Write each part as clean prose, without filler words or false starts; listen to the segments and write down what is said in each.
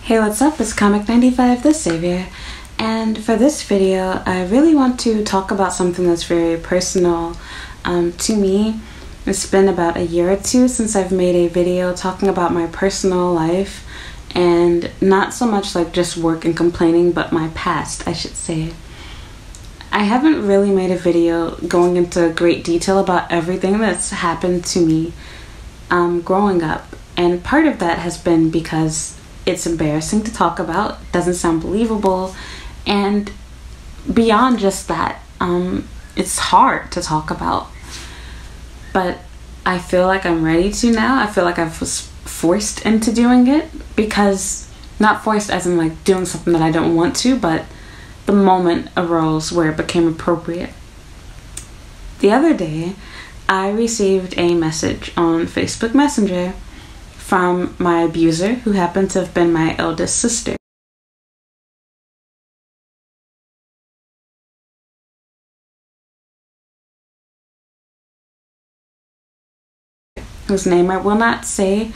Hey, what's up? It's Comic95 the Savior, and for this video I really want to talk about something that's very personal to me. It's been about a year or two since I've made a video talking about my personal life, and not so much like just work and complaining, but my past, I should say. I haven't really made a video going into great detail about everything that's happened to me growing up, and part of that has been because it's embarrassing to talk about, doesn't sound believable, and beyond just that, it's hard to talk about. But I feel like I'm ready to now. I feel like I was forced into doing it, because not forced as in like doing something that I don't want to, but the moment arose where it became appropriate. The other day, I received a message on Facebook Messenger from my abuser, who happened to have been my eldest sister. Whose name I will not say.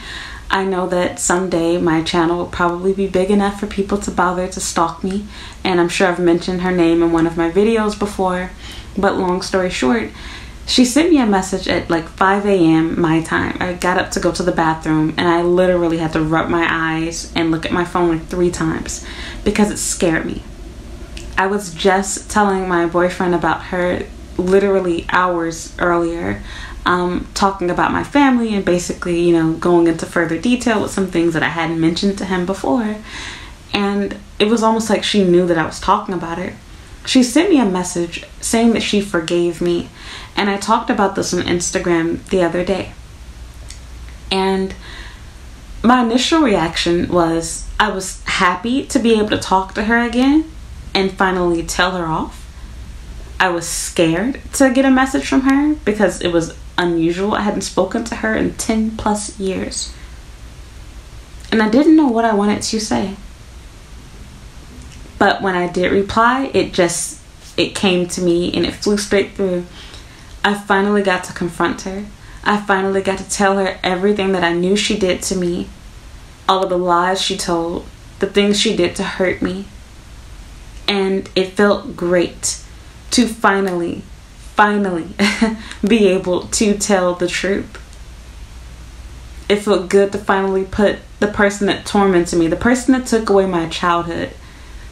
I know that someday my channel will probably be big enough for people to bother to stalk me, and I'm sure I've mentioned her name in one of my videos before, but long story short, she sent me a message at like 5 a.m. my time. I got up to go to the bathroom, and I literally had to rub my eyes and look at my phone like 3 times because it scared me. I was just telling my boyfriend about her literally hours earlier, talking about my family and basically, you know, going into further detail with some things that I hadn't mentioned to him before. And it was almost like she knew that I was talking about it. She sent me a message saying that she forgave me, and I talked about this on Instagram the other day. And my initial reaction was I was happy to be able to talk to her again and finally tell her off. I was scared to get a message from her because it was unusual. I hadn't spoken to her in 10 plus years. And I didn't know what I wanted to say. But when I did reply, it came to me and it flew straight through. I finally got to confront her. I finally got to tell her everything that I knew she did to me. All of the lies she told, the things she did to hurt me. And it felt great to finally be able to tell the truth. It felt good to finally put the person that tormented me, the person that took away my childhood,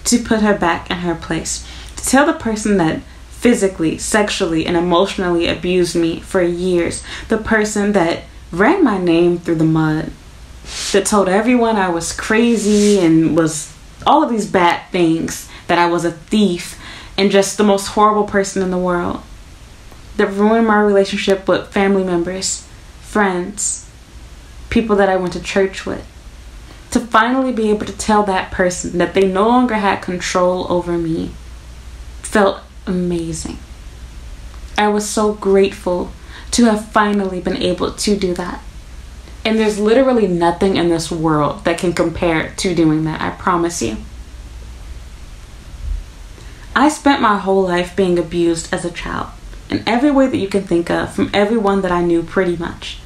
to put her back in her place. To tell the person that physically, sexually, and emotionally abused me for years, the person that ran my name through the mud, that told everyone I was crazy and was all of these bad things, that I was a thief and just the most horrible person in the world, that ruined my relationship with family members, friends, people that I went to church with. To finally be able to tell that person that they no longer had control over me felt amazing. I was so grateful to have finally been able to do that. And there's literally nothing in this world that can compare to doing that, I promise you. I spent my whole life being abused as a child, in every way that you can think of, from everyone that I knew pretty much.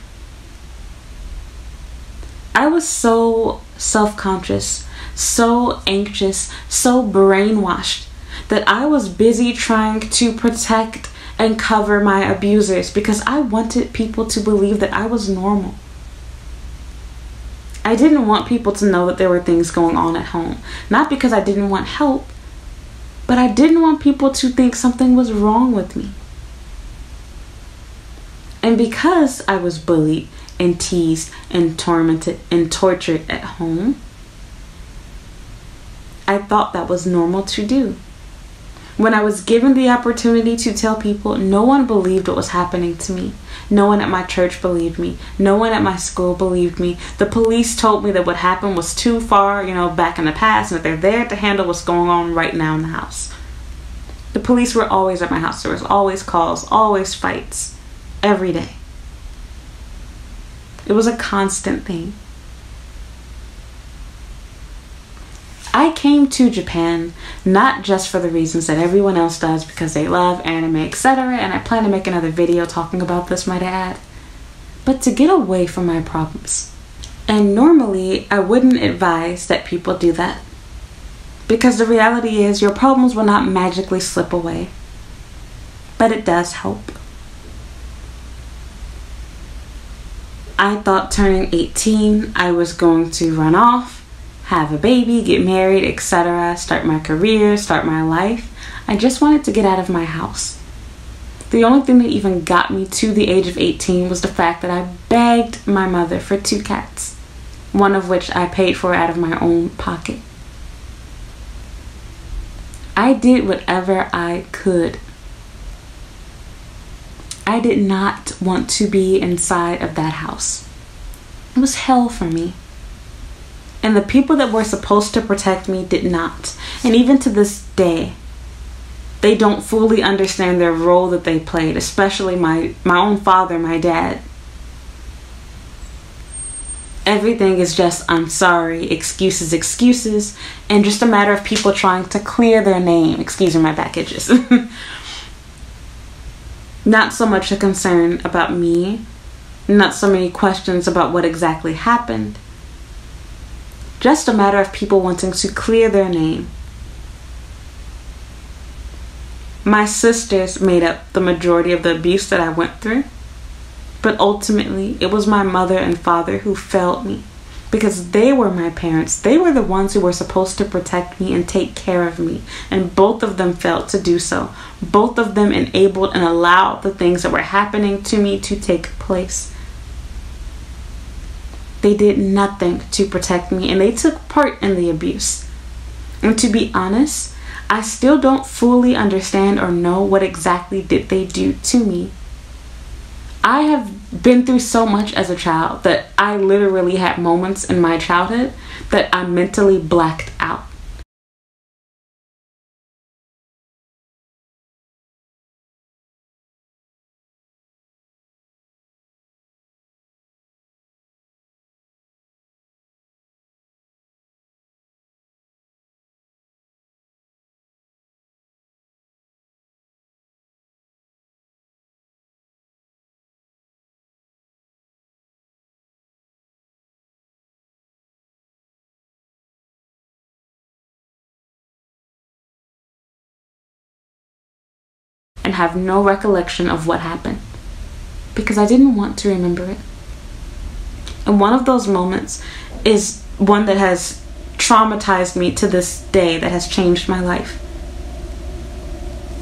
I was so self-conscious, so anxious, so brainwashed that I was busy trying to protect and cover my abusers because I wanted people to believe that I was normal. I didn't want people to know that there were things going on at home. Not because I didn't want help, but I didn't want people to think something was wrong with me. And because I was bullied and teased and tormented and tortured at home, I thought that was normal to do. When I was given the opportunity to tell people, no one believed what was happening to me. No one at my church believed me. No one at my school believed me. The police told me that what happened was too far, back in the past, and that they're there to handle what's going on right now in the house. The police were always at my house. There was always calls, always fights, every day. It was a constant thing. I came to Japan not just for the reasons that everyone else does, because they love anime, etc., and I plan to make another video talking about this, might I add, but to get away from my problems. And normally, I wouldn't advise that people do that. Because the reality is, your problems will not magically slip away. But it does help. I thought turning 18, I was going to run off, have a baby, get married, etc., start my career, start my life. I just wanted to get out of my house. The only thing that even got me to the age of 18 was the fact that I begged my mother for 2 cats, one of which I paid for out of my own pocket. I did whatever I could. I did not want to be inside of that house. It was hell for me. And the people that were supposed to protect me did not. And even to this day, they don't fully understand their role that they played, especially my own father, my dad. Everything is just, I'm sorry, excuses, and just a matter of people trying to clear their name. Excuse me, my back itches. Not so much a concern about me, not so many questions about what exactly happened. Just a matter of people wanting to clear their name. My sisters made up the majority of the abuse that I went through, but ultimately it was my mother and father who failed me, because they were my parents. They were the ones who were supposed to protect me and take care of me, and both of them failed to do so. Both of them enabled and allowed the things that were happening to me to take place. They did nothing to protect me, and they took part in the abuse. And to be honest, I still don't fully understand or know what exactly did they do to me. I have been through so much as a child that I literally had moments in my childhood that I mentally blacked out. And have no recollection of what happened, because I didn't want to remember it. And one of those moments is one that has traumatized me to this day, that has changed my life.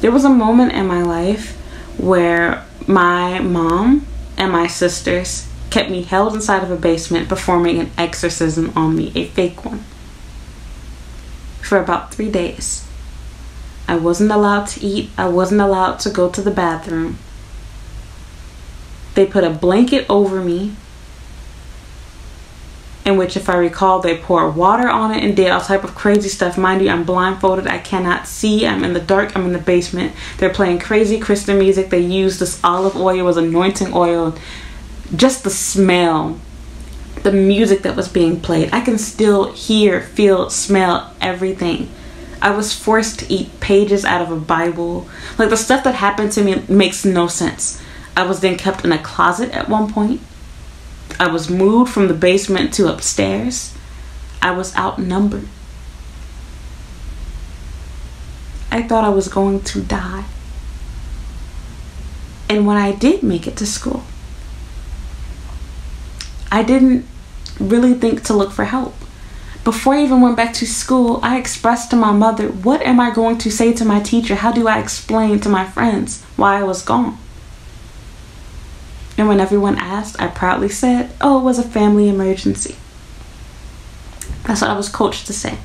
There was a moment in my life where my mom and my sisters kept me held inside of a basement performing an exorcism on me, a fake one, for about 3 days. I wasn't allowed to eat. I wasn't allowed to go to the bathroom. They put a blanket over me, in which, if I recall, they poured water on it and did all type of crazy stuff. Mind you, I'm blindfolded. I cannot see. I'm in the dark. I'm in the basement. They're playing crazy Christian music. They used this olive oil as anointing oil. Just the smell, the music that was being played. I can still hear, feel, smell everything. I was forced to eat pages out of a Bible. Like, the stuff that happened to me makes no sense. I was then kept in a closet at one point. I was moved from the basement to upstairs. I was outnumbered. I thought I was going to die. And when I did make it to school, I didn't really think to look for help. Before I even went back to school, I expressed to my mother, what am I going to say to my teacher? How do I explain to my friends why I was gone? And when everyone asked, I proudly said, oh, it was a family emergency. That's what I was coached to say.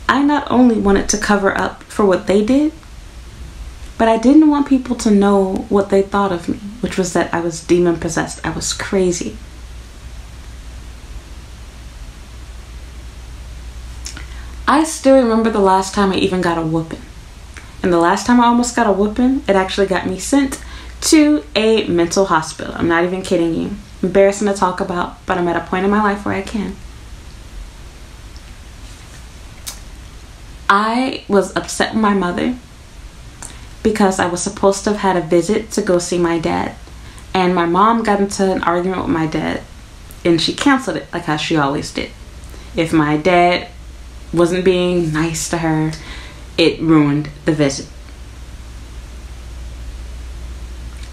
I not only wanted to cover up for what they did, but I didn't want people to know what they thought of me, which was that I was demon possessed. I was crazy. I still remember the last time I even got a whooping. And the last time I almost got a whooping, it actually got me sent to a mental hospital. I'm not even kidding you. Embarrassing to talk about, but I'm at a point in my life where I can. I was upset with my mother. because I was supposed to have had a visit to go see my dad. And my mom got into an argument with my dad, and she canceled it like how she always did. If my dad wasn't being nice to her, it ruined the visit.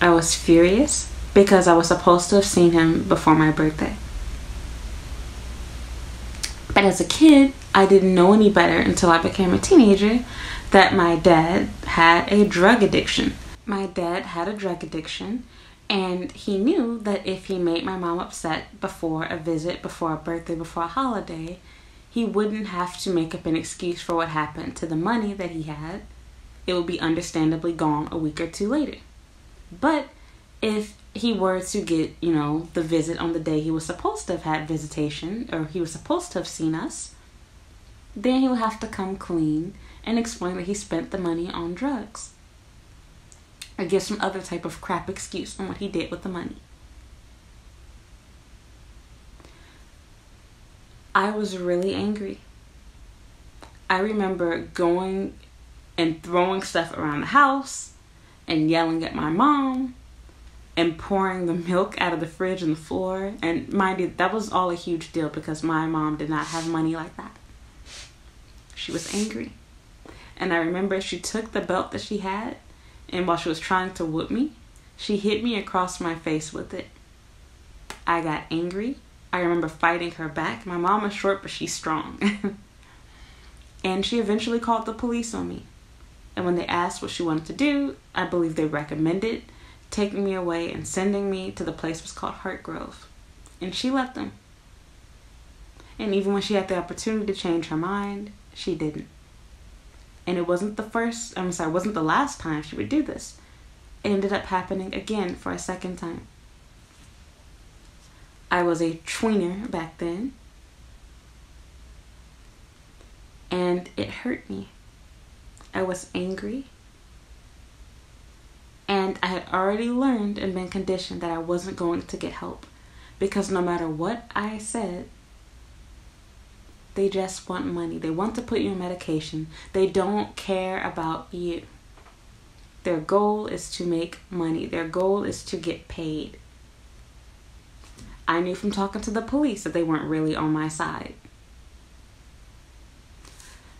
I was furious because I was supposed to have seen him before my birthday. But as a kid, I didn't know any better until I became a teenager that my dad had a drug addiction. My dad had a drug addiction, and he knew that if he made my mom upset before a visit, before a birthday, before a holiday, he wouldn't have to make up an excuse for what happened to the money that he had. It would be understandably gone a week or two later. But if he were to get, the visit on the day he was supposed to have had visitation, or he was supposed to have seen us, then he would have to come clean and explain that he spent the money on drugs. Or give some other type of crap excuse on what he did with the money. I was really angry. I remember going and throwing stuff around the house and yelling at my mom and pouring the milk out of the fridge on the floor. And mind you, that was all a huge deal because my mom did not have money like that. She was angry. And I remember she took the belt that she had, and while she was trying to whoop me, she hit me across my face with it. I got angry. I remember fighting her back. My mom is short, but she's strong. And she eventually called the police on me. And when they asked what she wanted to do, I believe they recommended taking me away and sending me to the place that was called Hartgrove. And she let them. And even when she had the opportunity to change her mind, she didn't. And it wasn't wasn't the last time she would do this. It ended up happening again for a second time. I was a tweener back then. And it hurt me. I was angry. And I had already learned and been conditioned that I wasn't going to get help. Because no matter what I said, they just want money. They want to put you on medication. They don't care about you. Their goal is to make money. Their goal is to get paid. I knew from talking to the police that they weren't really on my side.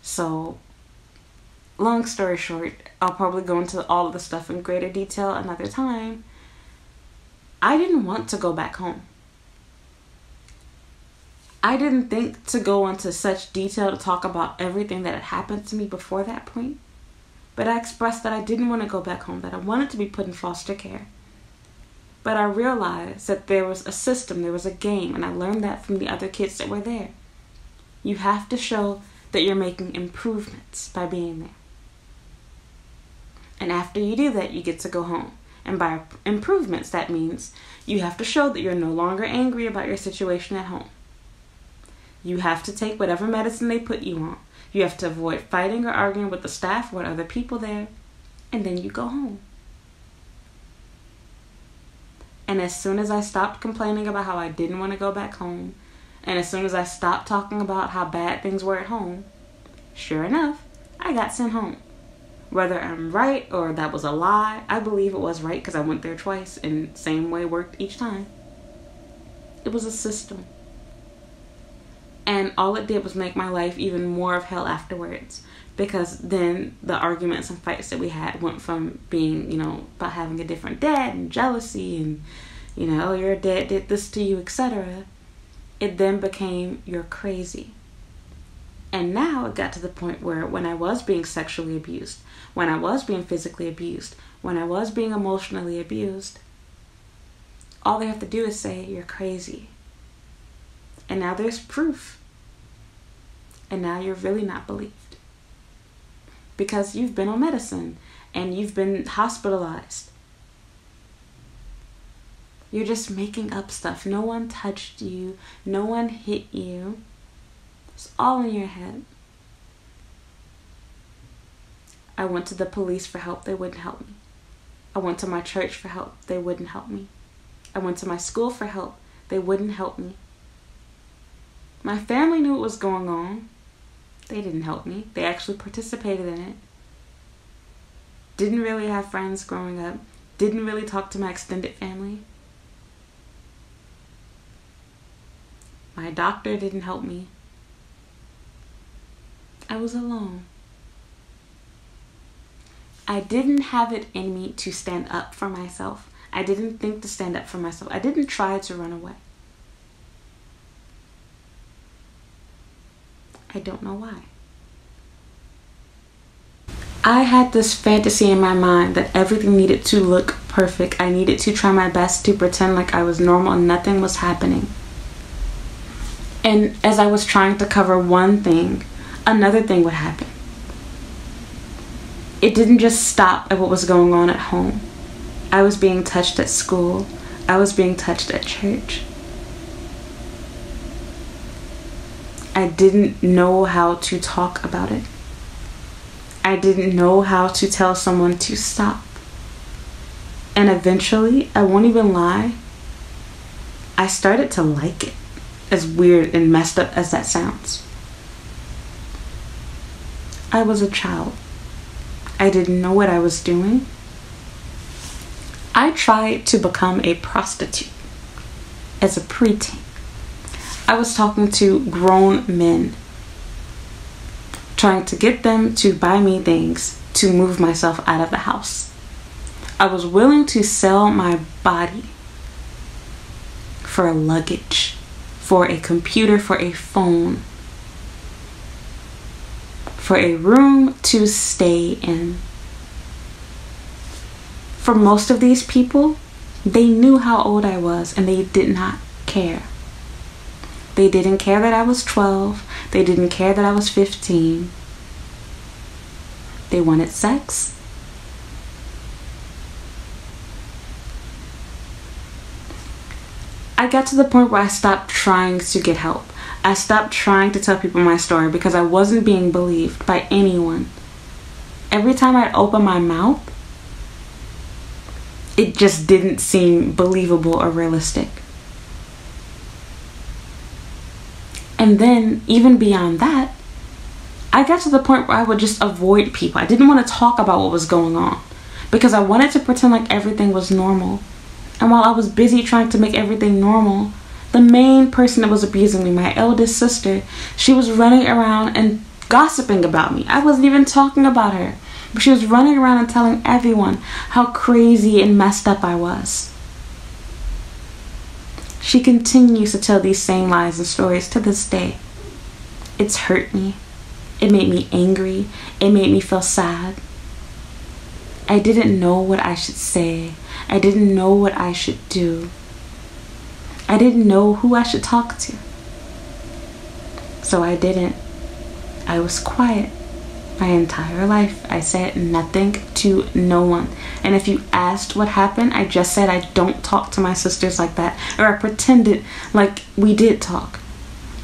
So, long story short, I'll probably go into all of the stuff in greater detail another time. I didn't want to go back home. I didn't think to go into such detail to talk about everything that had happened to me before that point. But I expressed that I didn't want to go back home, that I wanted to be put in foster care. But I realized that there was a system, there was a game, and I learned that from the other kids that were there. You have to show that you're making improvements by being there. And after you do that, you get to go home. And by improvements, that means you have to show that you're no longer angry about your situation at home. You have to take whatever medicine they put you on. You have to avoid fighting or arguing with the staff or other people there. And then you go home. And as soon as I stopped complaining about how I didn't want to go back home, and as soon as I stopped talking about how bad things were at home, sure enough, I got sent home. Whether I'm right or that was a lie, I believe it was right because I went there twice and the same way worked each time. It was a system. And all it did was make my life even more of hell afterwards. Because then the arguments and fights that we had went from being, about having a different dad and jealousy and, your dad did this to you, etc. It then became, you're crazy. And now it got to the point where when I was being sexually abused, when I was being physically abused, when I was being emotionally abused, all they have to do is say, you're crazy. And now there's proof. And now you're really not believed. Because you've been on medicine and you've been hospitalized. You're just making up stuff. No one touched you. No one hit you. It's all in your head. I went to the police for help. They wouldn't help me. I went to my church for help. They wouldn't help me. I went to my school for help. They wouldn't help me. My family knew what was going on. They didn't help me. They actually participated in it. Didn't really have friends growing up. Didn't really talk to my extended family. My doctor didn't help me. I was alone. I didn't have it in me to stand up for myself. I didn't think to stand up for myself. I didn't try to run away. I don't know why. I had this fantasy in my mind that everything needed to look perfect. I needed to try my best to pretend like I was normal and nothing was happening. And as I was trying to cover one thing, another thing would happen. It didn't just stop at what was going on at home. I was being touched at school. I was being touched at church. I didn't know how to talk about it. I didn't know how to tell someone to stop. And eventually, I won't even lie, I started to like it, as weird and messed up as that sounds. I was a child. I didn't know what I was doing. I tried to become a prostitute as a preteen. I was talking to grown men, trying to get them to buy me things to move myself out of the house. I was willing to sell my body for luggage, for a computer, for a phone, for a room to stay in. For most of these people, they knew how old I was and they did not care. They didn't care that I was 12. They didn't care that I was 15. They wanted sex. I got to the point where I stopped trying to get help. I stopped trying to tell people my story because I wasn't being believed by anyone. Every time I'd open my mouth, it just didn't seem believable or realistic. And then, even beyond that, I got to the point where I would just avoid people. I didn't want to talk about what was going on because I wanted to pretend like everything was normal. And while I was busy trying to make everything normal, the main person that was abusing me, my eldest sister, she was running around and gossiping about me. I wasn't even talking about her, but she was running around and telling everyone how crazy and messed up I was. She continues to tell these same lies and stories to this day. It's hurt me. It made me angry. It made me feel sad. I didn't know what I should say. I didn't know what I should do. I didn't know who I should talk to. So I didn't. I was quiet. My entire life, I said nothing to no one. And if you asked what happened, I just said I don't talk to my sisters like that. Or I pretended like we did talk.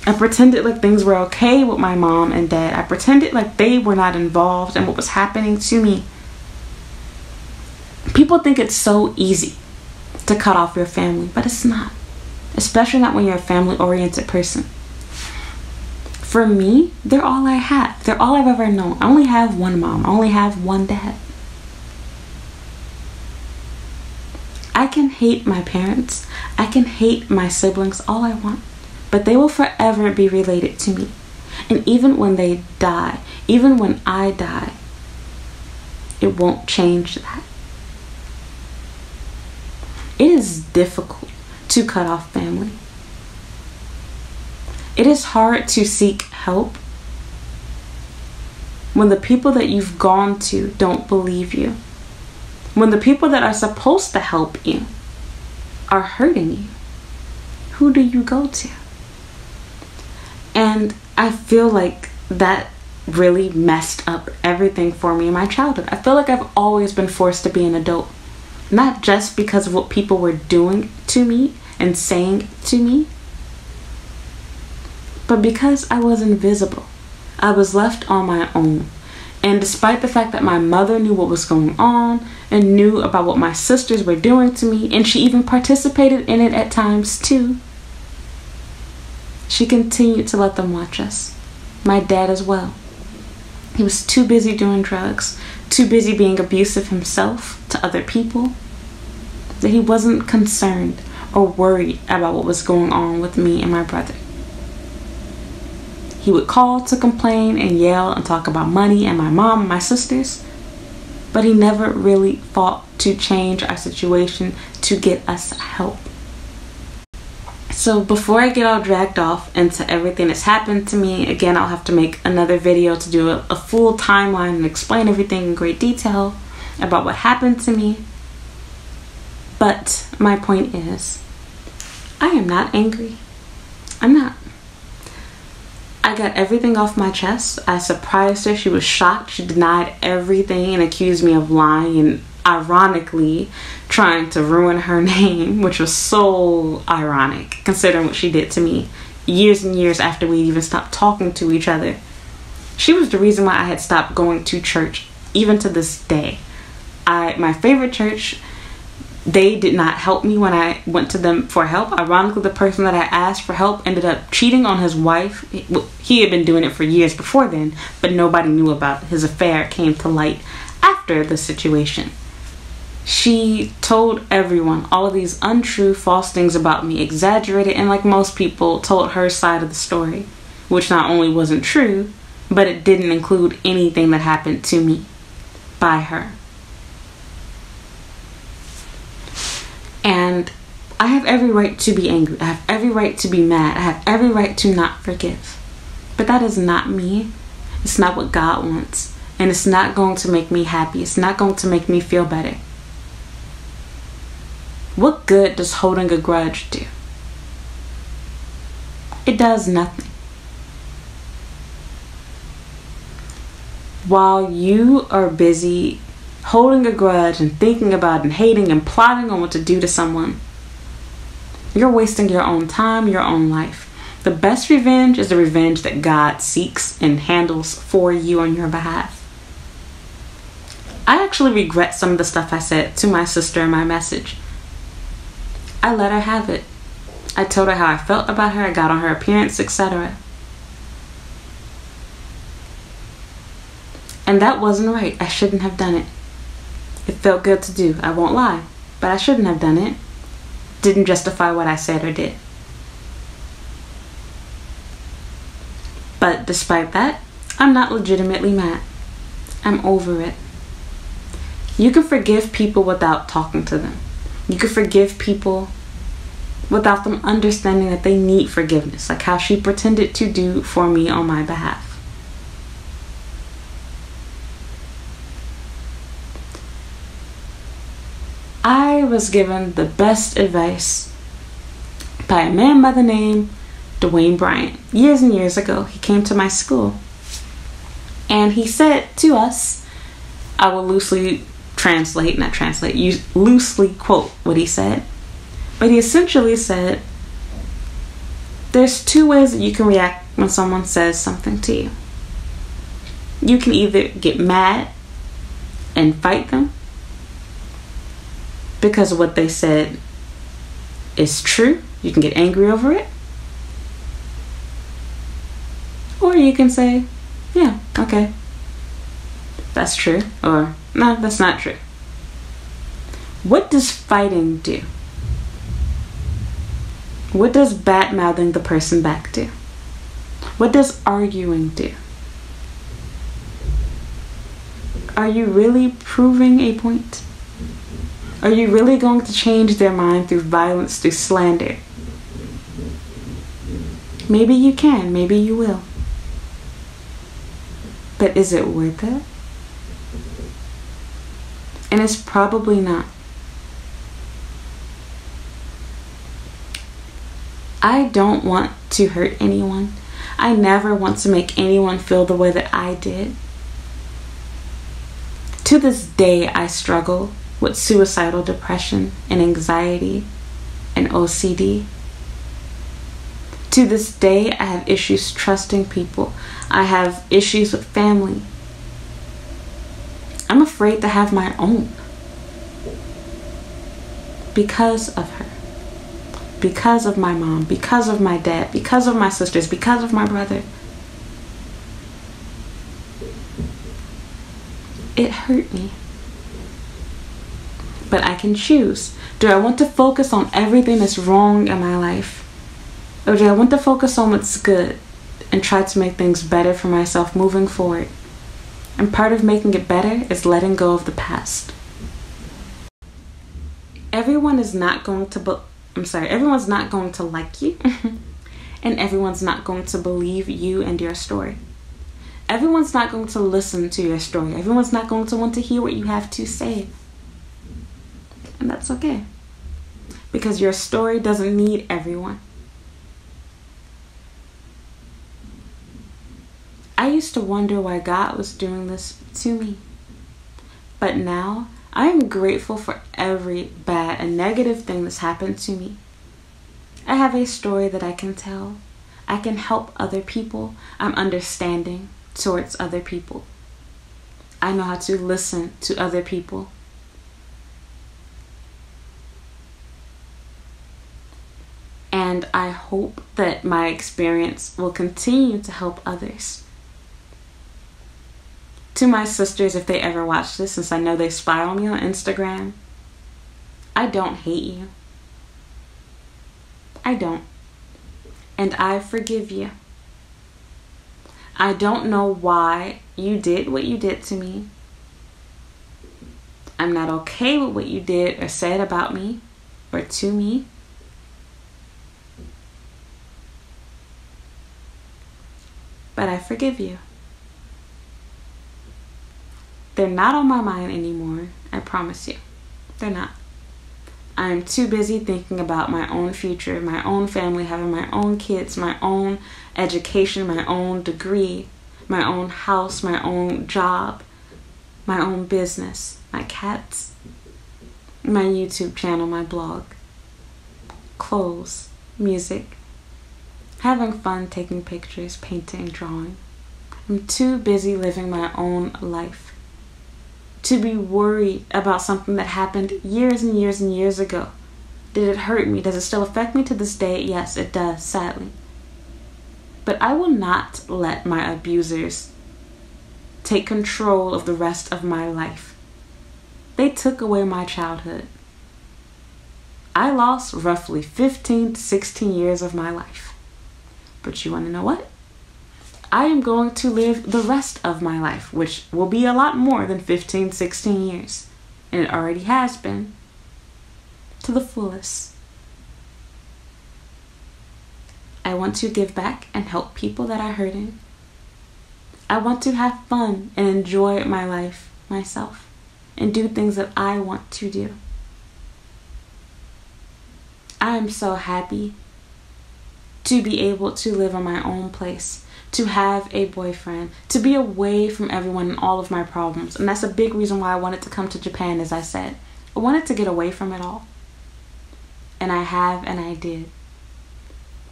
I pretended like things were okay with my mom and dad. I pretended like they were not involved in what was happening to me. People think it's so easy to cut off your family, but it's not. Especially not when you're a family-oriented person. For me, they're all I have. They're all I've ever known. I only have one mom. I only have one dad. I can hate my parents. I can hate my siblings all I want. But they will forever be related to me. And even when they die, even when I die, it won't change that. It is difficult to cut off family. It is hard to seek help when the people that you've gone to don't believe you. When the people that are supposed to help you are hurting you. Who do you go to? And I feel like that really messed up everything for me in my childhood. I feel like I've always been forced to be an adult. Not just because of what people were doing to me and saying to me, but because I was invisible. I was left on my own. And despite the fact that my mother knew what was going on and knew about what my sisters were doing to me, and she even participated in it at times too, she continued to let them watch us. My dad as well. He was too busy doing drugs, too busy being abusive himself to other people, that he wasn't concerned or worried about what was going on with me and my brother. He would call to complain and yell and talk about money and my mom and my sisters, but he never really fought to change our situation to get us help. So before I get all dragged off into everything that's happened to me, again, I'll have to make another video to do a full timeline and explain everything in great detail about what happened to me. But my point is, I am not angry. I'm not. I got everything off my chest. I surprised her. She was shocked. She denied everything and accused me of lying and ironically trying to ruin her name, which was so ironic considering what she did to me years and years after we even stopped talking to each other. She was the reason why I had stopped going to church, even to this day. My favorite church, they did not help me when I went to them for help. Ironically, the person that I asked for help ended up cheating on his wife. He had been doing it for years before then, but nobody knew about it. His affair came to light after the situation. She told everyone all of these untrue, false things about me, exaggerated, and like most people, told her side of the story, which not only wasn't true, but it didn't include anything that happened to me by her. And I have every right to be angry. I have every right to be mad. I have every right to not forgive. But that is not me. It's not what God wants. And it's not going to make me happy. It's not going to make me feel better. What good does holding a grudge do? It does nothing. While you are busy holding a grudge and thinking about and hating and plotting on what to do to someone, you're wasting your own time, your own life. The best revenge is the revenge that God seeks and handles for you on your behalf. I actually regret some of the stuff I said to my sister in my message. I let her have it. I told her how I felt about her, I got on her appearance, etc. And that wasn't right. I shouldn't have done it. It felt good to do, I won't lie, but I shouldn't have done it. Didn't justify what I said or did. But despite that, I'm not legitimately mad. I'm over it. You can forgive people without talking to them. You can forgive people without them understanding that they need forgiveness, like how she pretended to do for me on my behalf. I was given the best advice by a man by the name Dwayne Bryant. Years and years ago, he came to my school and he said to us, I will loosely loosely quote what he said, but he essentially said, there's two ways that you can react when someone says something to you. You can either get mad and fight them because of what they said is true. You can get angry over it. Or you can say, yeah, okay, that's true. Or, no, that's not true. What does fighting do? What does bad-mouthing the person back do? What does arguing do? Are you really proving a point? Are you really going to change their mind through violence, through slander? Maybe you can, maybe you will. But is it worth it? And it's probably not. I don't want to hurt anyone. I never want to make anyone feel the way that I did. To this day, I struggle with suicidal depression and anxiety and OCD. To this day, I have issues trusting people. I have issues with family. I'm afraid to have my own because of her, because of my mom, because of my dad, because of my sisters, because of my brother. It hurt me. But I can choose. Do I want to focus on everything that's wrong in my life? Or do I want to focus on what's good and try to make things better for myself moving forward? And part of making it better is letting go of the past. Everyone's not going to like you. And everyone's not going to believe you and your story. Everyone's not going to listen to your story. Everyone's not going to want to hear what you have to say. And that's okay. Because your story doesn't need everyone. I used to wonder why God was doing this to me. But now, I am grateful for every bad and negative thing that's happened to me. I have a story that I can tell. I can help other people. I'm understanding towards other people. I know how to listen to other people. And I hope that my experience will continue to help others. To my sisters, if they ever watch this, since I know they spy on me on Instagram, I don't hate you. I don't. And I forgive you. I don't know why you did what you did to me. I'm not okay with what you did or said about me or to me. But I forgive you. They're not on my mind anymore, I promise you. They're not. I'm too busy thinking about my own future, my own family, having my own kids, my own education, my own degree, my own house, my own job, my own business, my cats, my YouTube channel, my blog, clothes, music, having fun taking pictures, painting, drawing. I'm too busy living my own life to be worried about something that happened years and years and years ago. Did it hurt me? Does it still affect me to this day? Yes, it does, sadly. But I will not let my abusers take control of the rest of my life. They took away my childhood. I lost roughly 15 to 16 years of my life. But you want to know what? I am going to live the rest of my life, which will be a lot more than 15, 16 years. And it already has been. To the fullest. I want to give back and help people that are hurting. I want to have fun and enjoy my life myself and do things that I want to do. I am so happy to be able to live in my own place, to have a boyfriend, to be away from everyone and all of my problems. And that's a big reason why I wanted to come to Japan, as I said. I wanted to get away from it all. And I have, and I did.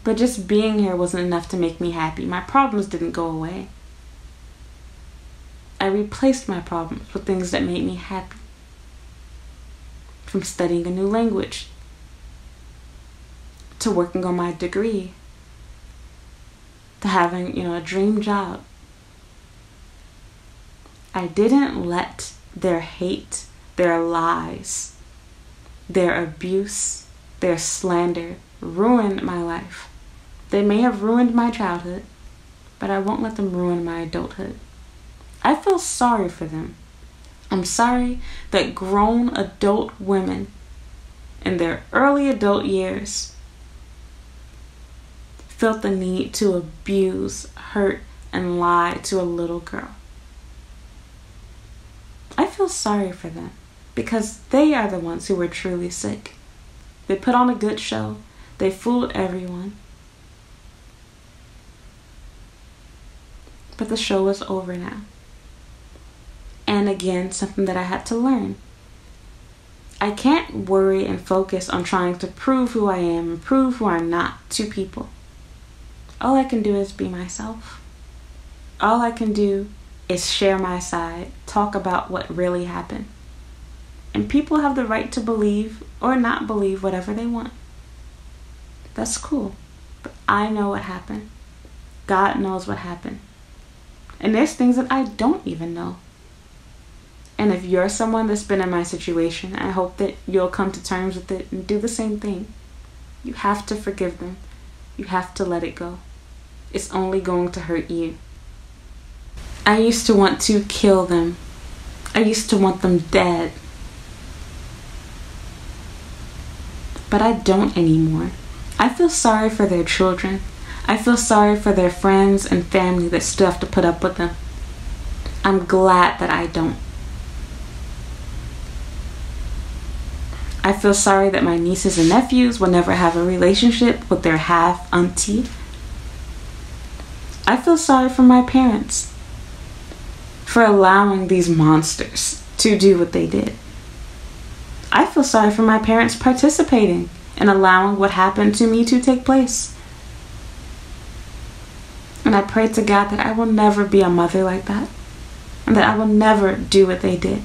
But just being here wasn't enough to make me happy. My problems didn't go away. I replaced my problems with things that made me happy. From studying a new language, to working on my degree, to having, a dream job. I didn't let their hate, their lies, their abuse, their slander ruin my life. They may have ruined my childhood, but I won't let them ruin my adulthood. I feel sorry for them. I'm sorry that grown adult women in their early adult years felt the need to abuse, hurt, and lie to a little girl. I feel sorry for them because they are the ones who were truly sick. They put on a good show. They fooled everyone. But the show is over now. And again, something that I had to learn. I can't worry and focus on trying to prove who I am and prove who I'm not to people. All I can do is be myself. All I can do is share my side, talk about what really happened. And people have the right to believe or not believe whatever they want. That's cool. But I know what happened. God knows what happened. And there's things that I don't even know. And if you're someone that's been in my situation, I hope that you'll come to terms with it and do the same thing. You have to forgive them. You have to let it go. It's only going to hurt you. I used to want to kill them. I used to want them dead. But I don't anymore. I feel sorry for their children. I feel sorry for their friends and family that still have to put up with them. I'm glad that I don't. I feel sorry that my nieces and nephews will never have a relationship with their half auntie. I feel sorry for my parents for allowing these monsters to do what they did. I feel sorry for my parents participating and allowing what happened to me to take place. And I pray to God that I will never be a mother like that, and that I will never do what they did.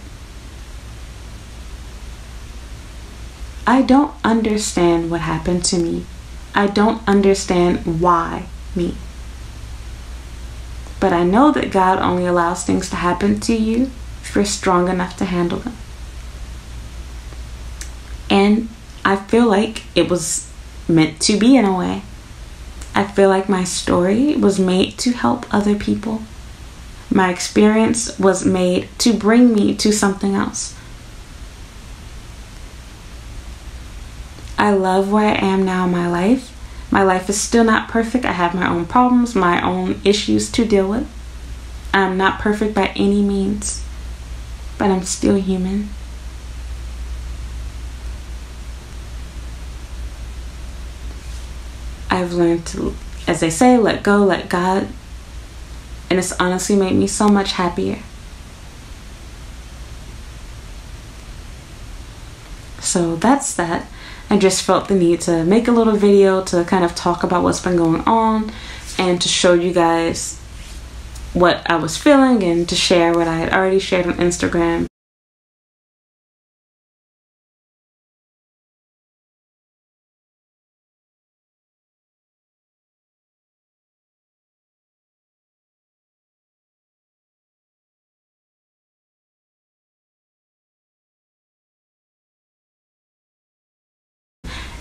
I don't understand what happened to me. I don't understand why me. But I know that God only allows things to happen to you if you're strong enough to handle them. And I feel like it was meant to be in a way. I feel like my story was made to help other people. My experience was made to bring me to something else. I love where I am now in my life. My life is still not perfect. I have my own problems, my own issues to deal with. I'm not perfect by any means, but I'm still human. I've learned to, as they say, let go, let God. And it's honestly made me so much happier. So that's that. I just felt the need to make a little video to kind of talk about what's been going on and to show you guys what I was feeling and to share what I had already shared on Instagram.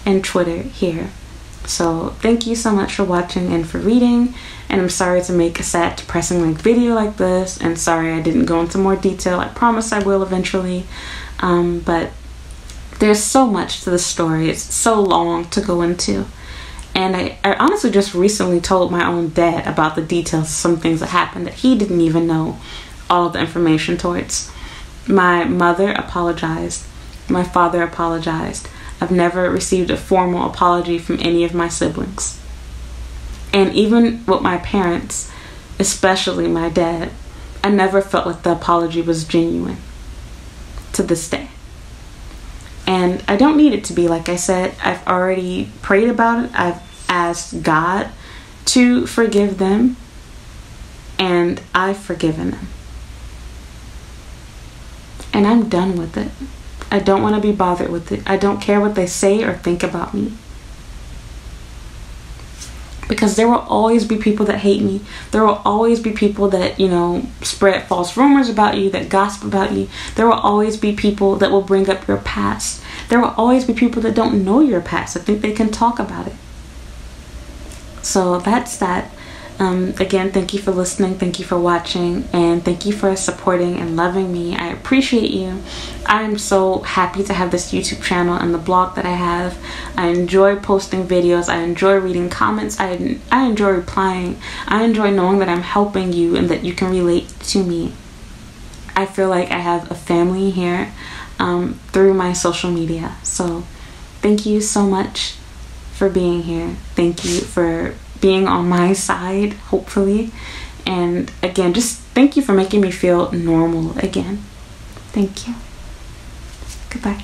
And Twitter here. So thank you so much for watching and for reading, and I'm sorry to make a sad, depressing video like this, and sorry I didn't go into more detail. I promise I will eventually, but there's so much to the story. It's so long to go into, and I honestly just recently told my own dad about the details of some things that happened that he didn't even know all of the information towards. My mother apologized. My father apologized. I've never received a formal apology from any of my siblings. And even with my parents, especially my dad, I never felt like the apology was genuine to this day. And I don't need it to be. Like I said, I've already prayed about it. I've asked God to forgive them, and I've forgiven them. And I'm done with it. I don't want to be bothered with it. I don't care what they say or think about me. Because there will always be people that hate me. There will always be people that, spread false rumors about you, that gossip about you. There will always be people that will bring up your past. There will always be people that don't know your past, that think they can talk about it. So that's that. Again, thank you for listening, thank you for watching, and thank you for supporting and loving me. I appreciate you. I'm so happy to have this YouTube channel and the blog that I have. I enjoy posting videos. I enjoy reading comments. I enjoy replying. I enjoy knowing that I'm helping you and that you can relate to me. I feel like I have a family here through my social media. So thank you so much for being here. Thank you for being on my side, hopefully. And again, just thank you for making me feel normal again. Thank you. Goodbye.